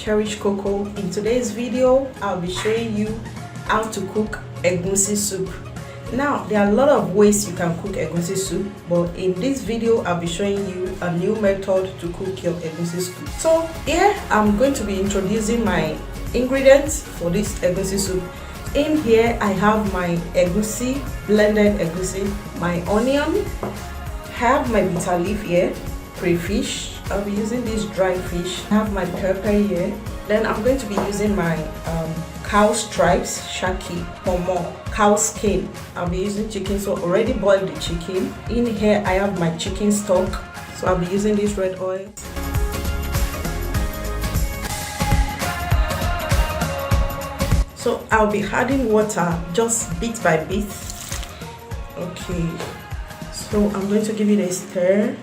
Cherished Coco. In today's video, I'll be showing you how to cook egusi soup. Now, there are a lot of ways you can cook egusi soup, but in this video, I'll be showing you a new method to cook your egusi soup. So here, I'm going to be introducing my ingredients for this egusi soup. In here, I have my egusi, blended egusi, my onion, have my bitter leaf here, crayfish. I'll be using this dry fish. I have my pepper here. Then I'm going to be using my cow stripes, shaki, pomo, cow skin. I'll be using chicken, so already boiled the chicken. In here, I have my chicken stock, so I'll be using this red oil. So I'll be adding water just bit by bit. Okay. So I'm going to give it a stir.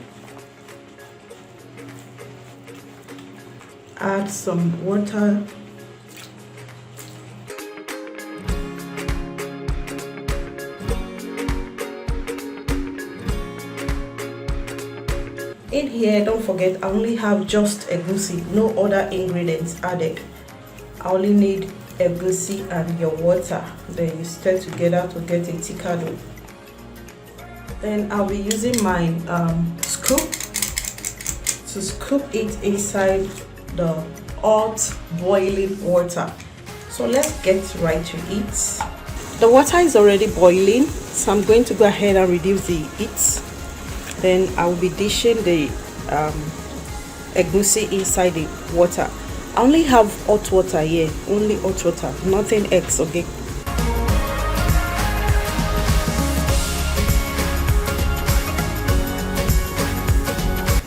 Add some water. In here, don't forget, I only have just egusi, no other ingredients added. I only need egusi and your water. Then you stir together to get a thicker dough. Then I'll be using my scoop to scoop it inside the hot boiling water. So let's get right to it. The water is already boiling, so I'm going to go ahead and reduce the heat. Then I will be dishing the egusi inside the water. I only have hot water here, only hot water, nothing else, okay?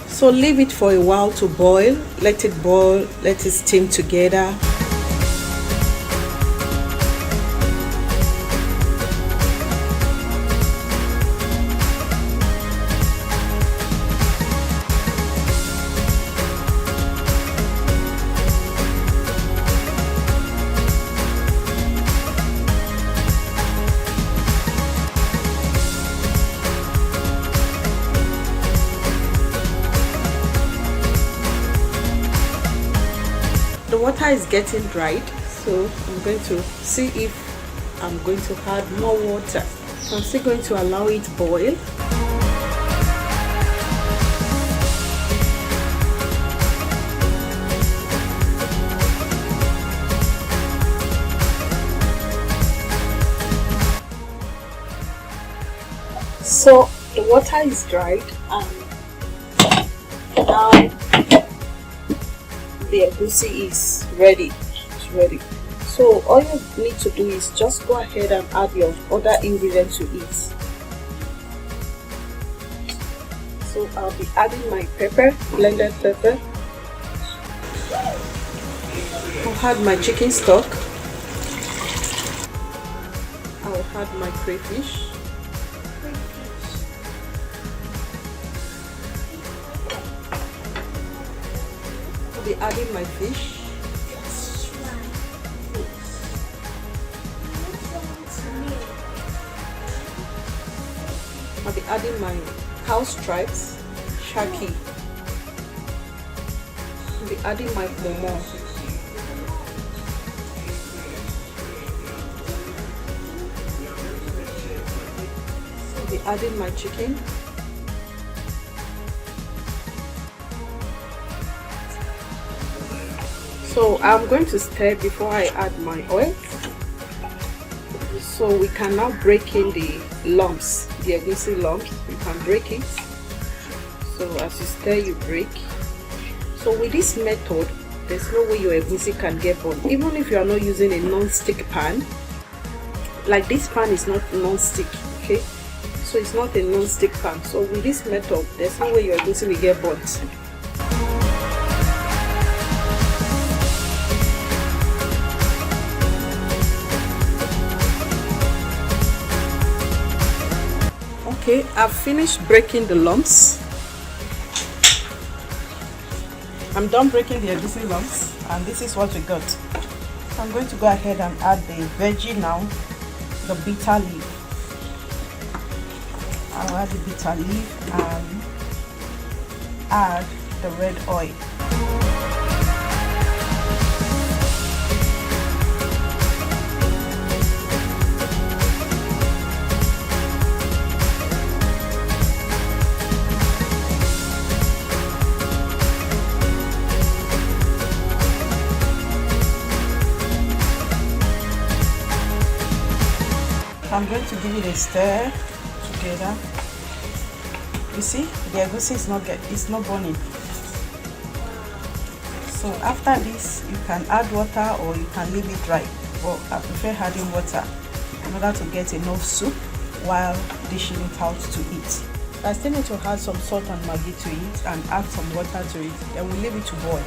So leave it for a while to boil. Let it boil, let it steam together. The water is getting dried, so I'm going to see if I'm going to add more water. So I'm still going to allow it boil. So the water is dried and now the egusi is ready. It's ready. So all you need to do is just go ahead and add your other ingredients to it. So I'll be adding my pepper, blended pepper. I'll add my chicken stock. I'll add my crayfish. I'll be adding my fish. I'll be adding my cow stripes, shaki. I'll be adding my pomo. I'll be adding my chicken. So I'm going to stir before I add my oil. So we can now break in the lumps, the egusi lumps. You can break it. So as you stir, you break. So with this method, there's no way your egusi can get burnt. Even if you are not using a non-stick pan, like this pan is not non-stick, okay? So it's not a non-stick pan. So with this method, there's no way your egusi will get burnt. Okay, I've finished breaking the lumps. I'm done breaking the egusi lumps, and this is what we got. So I'm going to go ahead and add the veggie now, the bitter leaf. I'll add the bitter leaf and add the red oil. going to give it a stir together. You see, the egusi is not burning. So after this, you can add water or you can leave it dry. But I prefer adding water in order to get enough soup while dishing it out to eat. I still need to add some salt and maggi to it and add some water to it. Then we'll leave it to boil.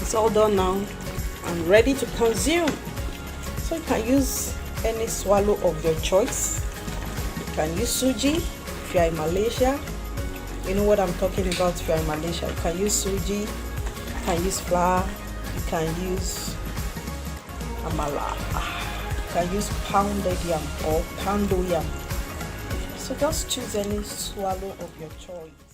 It's all done now and ready to consume. So you can use any swallow of your choice. You can use suji if you are in Malaysia. You know what I'm talking about. If you are in Malaysia, you can use suji, you can use flour, you can use amala, you can use pounded yam or pando yam. So just choose any swallow of your choice.